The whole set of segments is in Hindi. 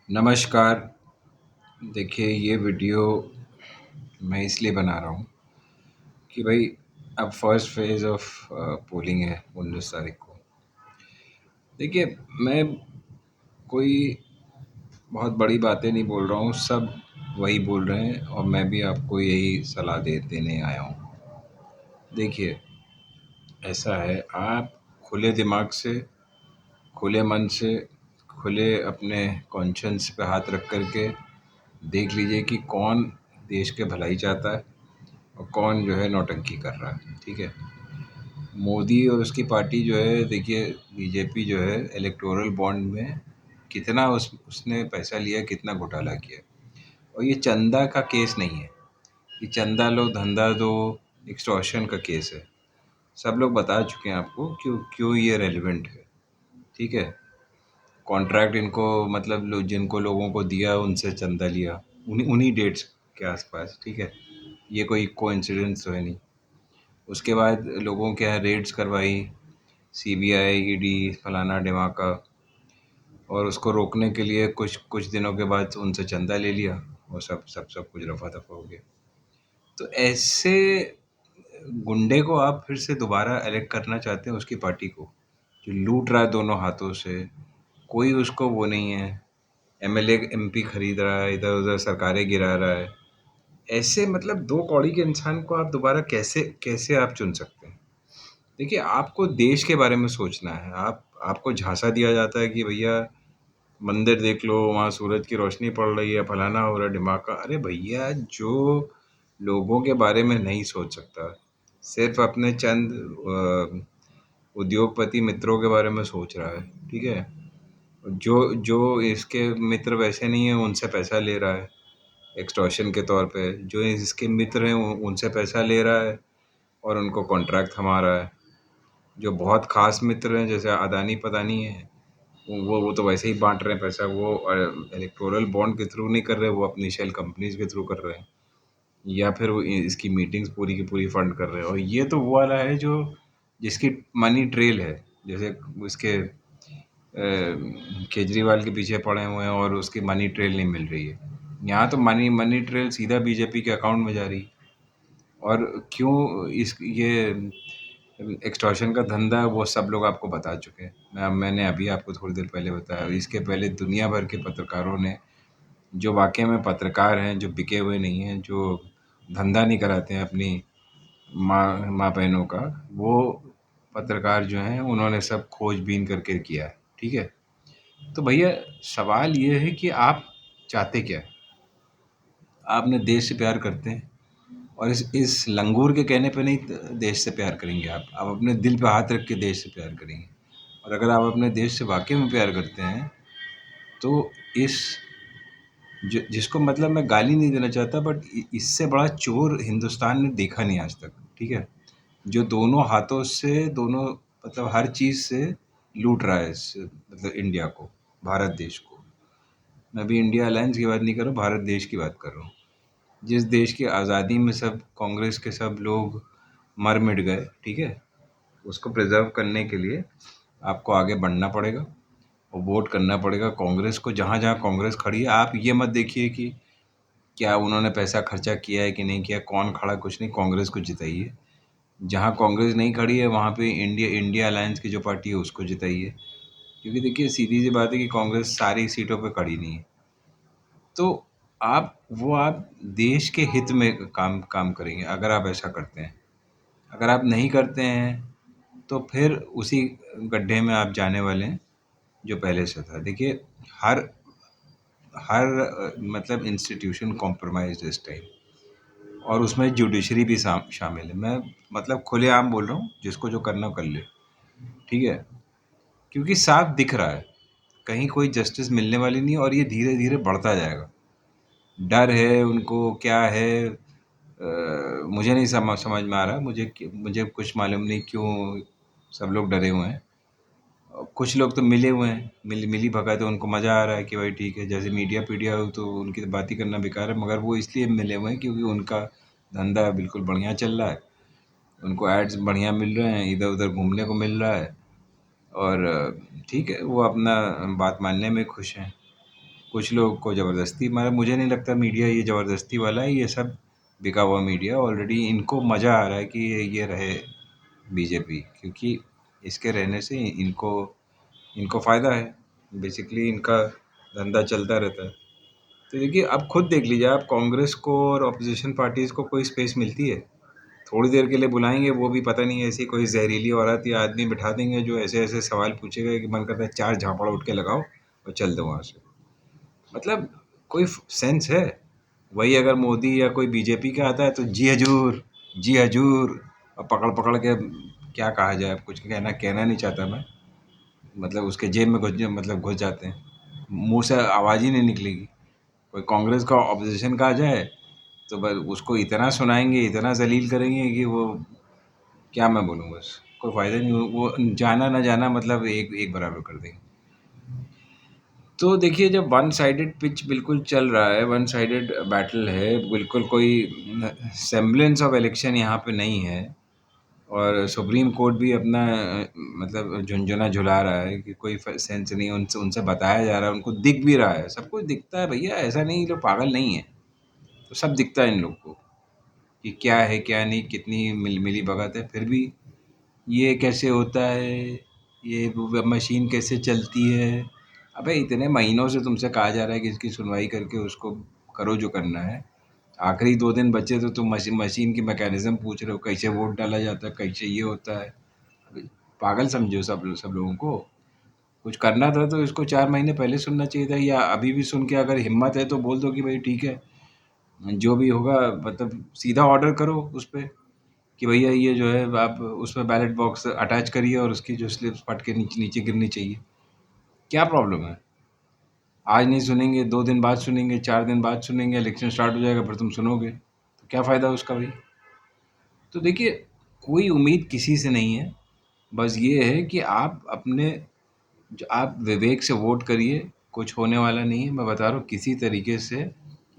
नमस्कार। देखिए, ये वीडियो मैं इसलिए बना रहा हूँ कि भाई अब फर्स्ट फेज़ ऑफ पोलिंग है 19 तारीख को। देखिए, मैं कोई बहुत बड़ी बातें नहीं बोल रहा हूँ, सब वही बोल रहे हैं और मैं भी आपको यही सलाह देने आया हूँ। देखिए, ऐसा है, आप खुले दिमाग से, खुले मन से, खुले अपने कॉन्शियंस पे हाथ रख कर के देख लीजिए कि कौन देश के भलाई चाहता है और कौन जो है नौटंकी कर रहा है। ठीक है। मोदी और उसकी पार्टी जो है, देखिए बीजेपी जो है इलेक्टोरल बॉन्ड में कितना उसने पैसा लिया, कितना घोटाला किया। और ये चंदा का केस नहीं है, ये चंदा लो धंधा दो एक्सटॉर्शन का केस है। सब लोग बता चुके हैं आपको क्यों क्यों ये रेलिवेंट है। ठीक है। कॉन्ट्रैक्ट इनको मतलब जिनको लोगों को दिया उनसे चंदा लिया, उन्हीं उन्हीं डेट्स के आसपास। ठीक है। ये कोई कोइंसिडेंस तो है नहीं। उसके बाद लोगों के यहाँ रेड्स करवाई, सीबीआई, ईडी, फलाना ढिमाका, और उसको रोकने के लिए कुछ कुछ दिनों के बाद उनसे चंदा ले लिया और सब कुछ रफा दफा हो गया। तो ऐसे गुंडे को आप फिर से दोबारा इलेक्ट करना चाहते हैं, उसकी पार्टी को, जो लूट रहा है दोनों हाथों से। कोई उसको वो नहीं है, एमएलए एमपी खरीद रहा है, इधर उधर सरकारें गिरा रहा है। ऐसे मतलब दो कौड़ी के इंसान को आप दोबारा कैसे कैसे आप चुन सकते हैं? देखिए, आपको देश के बारे में सोचना है। आप आपको झांसा दिया जाता है कि भैया मंदिर देख लो, वहाँ सूरज की रोशनी पड़ रही है, फलाना हो रहा है, ढिमाका। अरे भैया, जो लोगों के बारे में नहीं सोच सकता, सिर्फ अपने चंद उद्योगपति मित्रों के बारे में सोच रहा है। ठीक है। जो जो इसके मित्र वैसे नहीं है, उनसे पैसा ले रहा है एक्सटॉर्शन के तौर पे। जो इसके मित्र हैं उनसे पैसा ले रहा है और उनको कॉन्ट्रैक्ट थमा रहा है। जो बहुत खास मित्र हैं जैसे अदानी पदानी है, वो तो वैसे ही बांट रहे हैं पैसा। वो इलेक्टोरल बॉन्ड के थ्रू नहीं कर रहे, वो अपनी शेल कंपनीज के थ्रू कर रहे हैं, या फिर वो इसकी मीटिंग्स पूरी की पूरी फंड कर रहे हैं। और ये तो वो वाला है जो जिसकी मनी ट्रेल है, जैसे उसके केजरीवाल के पीछे पड़े हुए हैं और उसकी मनी ट्रेल नहीं मिल रही है। यहाँ तो मनी मनी ट्रेल सीधा बीजेपी के अकाउंट में जा रही। और क्यों इस ये एक्सटॉर्शन का धंधा है, वो सब लोग आपको बता चुके हैं। मैंने अभी आपको थोड़ी देर पहले बताया। इसके पहले दुनिया भर के पत्रकारों ने, जो वाकई में पत्रकार हैं, जो बिके हुए नहीं हैं, जो धंधा नहीं कराते हैं अपनी माँ बहनों का, वो पत्रकार जो हैं उन्होंने सब खोजबीन करके किया है। ठीक है। तो भैया, सवाल ये है कि आप चाहते क्या है? आप अपने देश से प्यार करते हैं, और इस लंगूर के कहने पे नहीं देश से प्यार करेंगे। आप अपने दिल पे हाथ रख के देश से प्यार करेंगे। और अगर आप अपने देश से वाकई में प्यार करते हैं तो इस जिसको मतलब मैं गाली नहीं देना चाहता, बट इससे बड़ा चोर हिंदुस्तान ने देखा नहीं आज तक। ठीक है। जो दोनों हाथों से, दोनों मतलब हर चीज़ से लूट रहा है मतलब इंडिया को, भारत देश को। मैं भी इंडिया अलायंस की बात नहीं कर रहा हूँ, भारत देश की बात कर रहा हूँ। जिस देश की आज़ादी में सब कांग्रेस के सब लोग मर मिट गए। ठीक है। उसको प्रिजर्व करने के लिए आपको आगे बढ़ना पड़ेगा और वोट करना पड़ेगा कांग्रेस को। जहाँ जहाँ कांग्रेस खड़ी है, आप ये मत देखिए कि क्या उन्होंने पैसा खर्चा किया है कि नहीं किया, कौन खड़ा, कुछ नहीं, कांग्रेस को जिताइए। जहाँ कांग्रेस नहीं खड़ी है वहाँ पे इंडिया इंडिया अलायंस की जो पार्टी है उसको जिताइए। क्योंकि देखिए, सीधी सी बात है कि कांग्रेस सारी सीटों पे खड़ी नहीं है। तो आप देश के हित में काम काम करेंगे अगर आप ऐसा करते हैं। अगर आप नहीं करते हैं तो फिर उसी गड्ढे में आप जाने वाले हैं जो पहले से था। देखिए, हर हर मतलब इंस्टीट्यूशन कॉम्प्रोमाइज्ड इस टाइम, और उसमें जुडिशरी भी शामिल है। मैं मतलब खुलेआम बोल रहा हूँ, जिसको जो करना हो कर ले। ठीक है। क्योंकि साफ दिख रहा है कहीं कोई जस्टिस मिलने वाली नहीं है, और ये धीरे धीरे बढ़ता जाएगा। डर है उनको, क्या है, मुझे नहीं समझ में आ रहा। मुझे कुछ मालूम नहीं क्यों सब लोग डरे हुए हैं। कुछ लोग तो मिले हुए हैं, मिली भगत है, उनको मज़ा आ रहा है कि भाई ठीक है। जैसे मीडिया पीडिया हो तो उनकी तो बात ही करना बेकार है, मगर वो इसलिए मिले हुए हैं क्योंकि उनका धंधा बिल्कुल बढ़िया चल रहा है। उनको एड्स बढ़िया मिल रहे हैं, इधर उधर घूमने को मिल रहा है, और ठीक है, वो अपना बात मानने में खुश हैं। कुछ लोग को ज़बरदस्ती, मगर मुझे नहीं लगता मीडिया ये ज़बरदस्ती वाला है, ये सब बिका हुआ मीडिया। ऑलरेडी इनको मज़ा आ रहा है कि ये रहे बीजेपी, क्योंकि इसके रहने से इनको इनको फ़ायदा है। बेसिकली इनका धंधा चलता रहता है। तो देखिए, आप खुद देख लीजिए, आप कांग्रेस को और अपोजिशन पार्टीज़ को कोई स्पेस मिलती है? थोड़ी देर के लिए बुलाएंगे, वो भी पता नहीं ऐसी कोई जहरीली औरत या आदमी बिठा देंगे जो ऐसे ऐसे सवाल पूछेगा कि मन करता है चार झापड़ उठ के लगाओ और चल दो वहाँ से। मतलब कोई सेंस है? वही अगर मोदी या कोई बीजेपी का आता है तो जी हजूर, जी हजूर, और पकड़ पकड़ के, क्या कहा जाए, कुछ कहना कहना नहीं चाहता मैं, मतलब उसके जेब में घुस जाते हैं, मुंह से आवाज़ ही नहीं निकलेगी। कोई कांग्रेस का ऑपोजिशन का आ जाए तो बस उसको इतना सुनाएंगे, इतना जलील करेंगे कि वो, क्या मैं बोलूँ, बस कोई फ़ायदा नहीं, वो जाना ना जाना मतलब एक एक बराबर कर देंगे। तो देखिए, जब वन साइडेड पिच बिल्कुल चल रहा है, वन साइडेड बैटल है, बिल्कुल कोई सेम्बलेंस ऑफ इलेक्शन यहाँ पे नहीं है, और सुप्रीम कोर्ट भी अपना मतलब झुनझुना झुला रहा है कि कोई सेंस नहीं है, उनसे उनसे बताया जा रहा है, उनको दिख भी रहा है, सब कुछ दिखता है भैया, ऐसा नहीं, ये लोग पागल नहीं है। तो सब दिखता है इन लोग को कि क्या है क्या नहीं, कितनी मिली भगत है, फिर भी ये कैसे होता है, ये मशीन कैसे चलती है। अबे इतने महीनों से तुमसे कहा जा रहा है कि इसकी सुनवाई करके उसको करो जो करना है, आखिरी 2 दिन बचे तो तुम मशीन की मैकेनिज्म पूछ रहे हो, कैसे वोट डाला जाता है, कैसे ये होता है। अबे पागल समझो सब लोगों को। कुछ करना था तो इसको 4 महीने पहले सुनना चाहिए था, या अभी भी सुन के अगर हिम्मत है तो बोल दो कि भाई ठीक है, जो भी होगा, मतलब सीधा ऑर्डर करो उस पे कि भैया ये जो है आप उसमें बैलेट बॉक्स अटैच करिए और उसकी जो स्लिप्स फट के नीचे नीचे गिरनी चाहिए। क्या प्रॉब्लम है? आज नहीं सुनेंगे, 2 दिन बाद सुनेंगे, 4 दिन बाद सुनेंगे, इलेक्शन स्टार्ट हो जाएगा, फिर तुम सुनोगे तो क्या फ़ायदा उसका भाई? तो देखिए, कोई उम्मीद किसी से नहीं है। बस ये है कि आप अपने, जो आप विवेक से वोट करिए, कुछ होने वाला नहीं है। मैं बता रहा हूँ, किसी तरीके से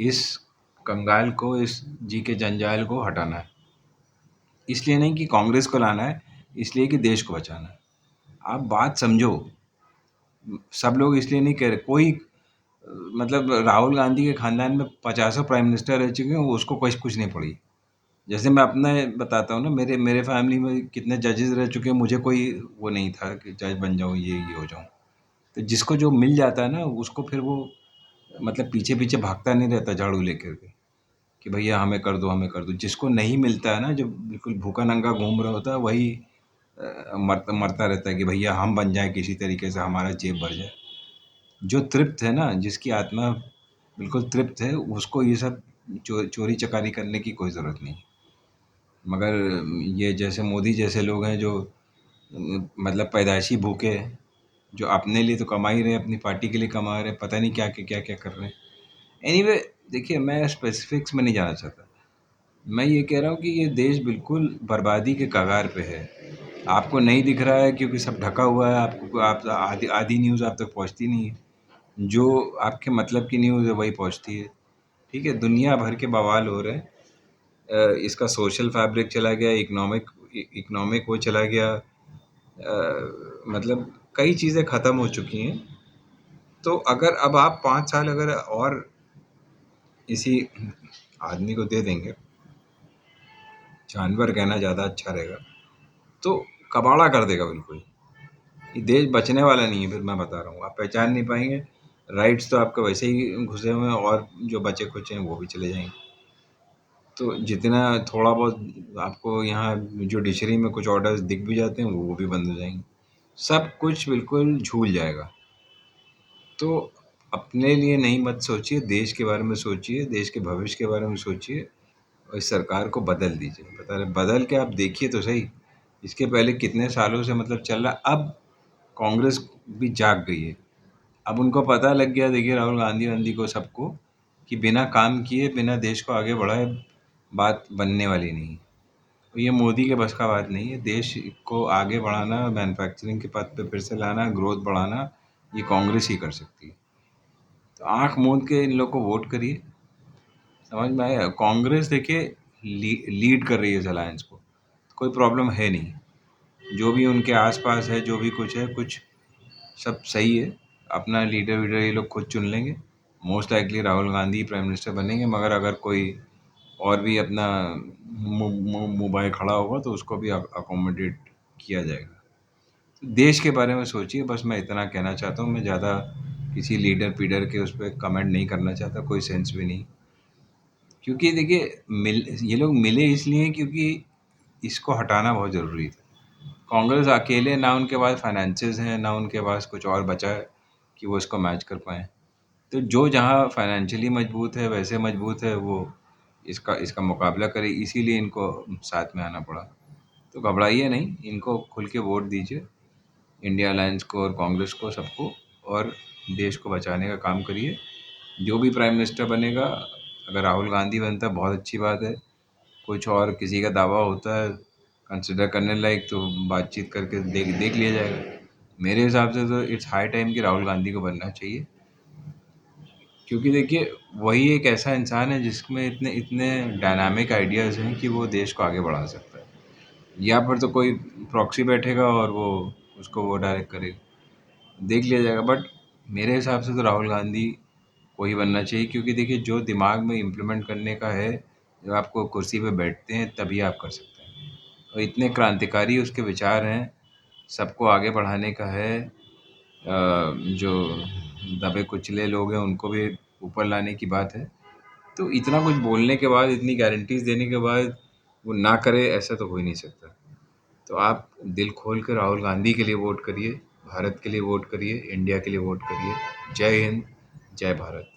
इस कंगाल को, इस जी के जंजाल को हटाना है। इसलिए नहीं कि कांग्रेस को लाना है, इसलिए कि देश को बचाना है। आप बात समझो, सब लोग इसलिए नहीं कह रहे, कोई मतलब राहुल गांधी के खानदान में 50 प्राइम मिनिस्टर रह चुके हैं, वो उसको कुछ नहीं पड़ी। जैसे मैं अपना बताता हूँ ना, मेरे मेरे फैमिली में कितने जजेस रह चुके हैं, मुझे कोई वो नहीं था कि जज बन जाऊँ, ये हो जाऊँ। तो जिसको जो मिल जाता है ना, उसको फिर वो मतलब पीछे पीछे भागता नहीं रहता झाड़ू लेकर के कि भैया हमें कर दो, हमें कर दो। जिसको नहीं मिलता है ना, जो बिल्कुल भूखा नंगा घूम रहा होता है, वही मरता मरता रहता है कि भैया हम बन जाए किसी तरीके से, हमारा जेब भर जाए। जो तृप्त है ना, जिसकी आत्मा बिल्कुल तृप्त है, उसको ये सब चोरी चकारी करने की कोई ज़रूरत नहीं। मगर ये जैसे मोदी जैसे लोग हैं, जो मतलब पैदाइशी भूखे हैं, जो अपने लिए तो कमा ही रहे हैं, अपनी पार्टी के लिए कमा रहे हैं, पता नहीं क्या क्या कर रहे हैं। एनीवे, देखिए, मैं स्पेसिफिक्स में नहीं जाना चाहता। मैं ये कह रहा हूँ कि ये देश बिल्कुल बर्बादी के कगार पे है। आपको नहीं दिख रहा है क्योंकि सब ढका हुआ है, आपको आप आधी आधी न्यूज़ आप तक पहुँचती नहीं है। जो आपके मतलब की न्यूज़ है वही पहुँचती है। ठीक है, दुनिया भर के बवाल हो रहे हैं। इसका सोशल फैब्रिक चला गया, इकोनॉमिक वो चला गया, मतलब कई चीज़ें ख़त्म हो चुकी हैं। तो अगर अब आप 5 साल अगर और इसी आदमी को दे देंगे, जानवर कहना ज़्यादा अच्छा रहेगा, तो कबाड़ा कर देगा बिल्कुल। ये देश बचने वाला नहीं है, फिर मैं बता रहा हूँ, आप पहचान नहीं पाएंगे। राइट्स तो आपके वैसे ही घुसे हुए हैं, और जो बचे खुचे हैं वो भी चले जाएंगे। तो जितना थोड़ा बहुत आपको यहाँ जुडिशरी में कुछ ऑर्डर्स दिख भी जाते हैं, वो भी बंद हो जाएंगे। सब कुछ बिल्कुल झूल जाएगा। तो अपने लिए नहीं मत सोचिए, देश के बारे में सोचिए, देश के भविष्य के बारे में सोचिए, और इस सरकार को बदल दीजिए। बता रहे, बदल के आप देखिए तो सही। इसके पहले कितने सालों से मतलब चल रहा, अब कांग्रेस भी जाग गई है। अब उनको पता लग गया, देखिए राहुल गांधी वांधी को, सबको, कि बिना काम किए, बिना देश को आगे बढ़ाए बात बनने वाली नहीं। तो ये मोदी के बस का बात नहीं है। देश को आगे बढ़ाना, मैन्युफैक्चरिंग के पथ पे फिर से लाना, ग्रोथ बढ़ाना, ये कांग्रेस ही कर सकती है। तो आँख मूंद के इन लोग को वोट करिए। समझ में आया? कांग्रेस देखिए लीड कर रही है इस अलायंस को, कोई प्रॉब्लम है नहीं। जो भी उनके आसपास है, जो भी कुछ है, कुछ सब सही है। अपना लीडर वीडर ये लोग खुद चुन लेंगे, most likely Rahul Gandhi prime minister बनेंगे, मगर अगर कोई और भी अपना मुंह खड़ा होगा तो उसको भी अकोमोडेट किया जाएगा। देश के बारे में सोचिए, बस मैं इतना कहना चाहता हूँ। मैं ज़्यादा किसी लीडर पीडर के उस पर कमेंट नहीं करना चाहता, कोई सेंस भी नहीं। क्योंकि देखिए ये लोग मिले इसलिए क्योंकि इसको हटाना बहुत ज़रूरी था। कांग्रेस अकेले, ना उनके पास फाइनेंसेस हैं, ना उनके पास कुछ और बचा है कि वो इसको मैच कर पाएँ। तो जो जहाँ फाइनेंशियली मजबूत है, वैसे मजबूत है, वो इसका इसका मुकाबला करे, इसीलिए इनको साथ में आना पड़ा। तो घबराइए नहीं, इनको खुल के वोट दीजिए, इंडिया अलायंस को और कांग्रेस को, सबको, और देश को बचाने का काम करिए। जो भी प्राइम मिनिस्टर बनेगा, अगर राहुल गांधी बनता है बहुत अच्छी बात है, कुछ और किसी का दावा होता है कंसिडर करने लायक, तो बातचीत करके देख देख लिया जाएगा। मेरे हिसाब से तो इट्स हाई टाइम कि राहुल गांधी को बनना चाहिए। क्योंकि देखिए वही एक ऐसा इंसान है जिसमें इतने इतने डायनामिक आइडियाज़ हैं कि वो देश को आगे बढ़ा सकता है। यहाँ पर तो कोई प्रॉक्सी बैठेगा और वो उसको वो डायरेक्ट करेगा, देख लिया जाएगा। बट मेरे हिसाब से तो राहुल गांधी को ही बनना चाहिए, क्योंकि देखिए जो दिमाग में इम्प्लीमेंट करने का है, जब आपको कुर्सी पे बैठते हैं तभी आप कर सकते हैं। और इतने क्रांतिकारी उसके विचार हैं, सबको आगे बढ़ाने का है। जो दबे कुचले लोग हैं उनको भी ऊपर लाने की बात है। तो इतना कुछ बोलने के बाद, इतनी गारंटीज देने के बाद वो ना करे, ऐसा तो हो ही नहीं सकता। तो आप दिल खोल कर राहुल गांधी के लिए वोट करिए, भारत के लिए वोट करिए, इंडिया के लिए वोट करिए। जय हिंद, जय भारत।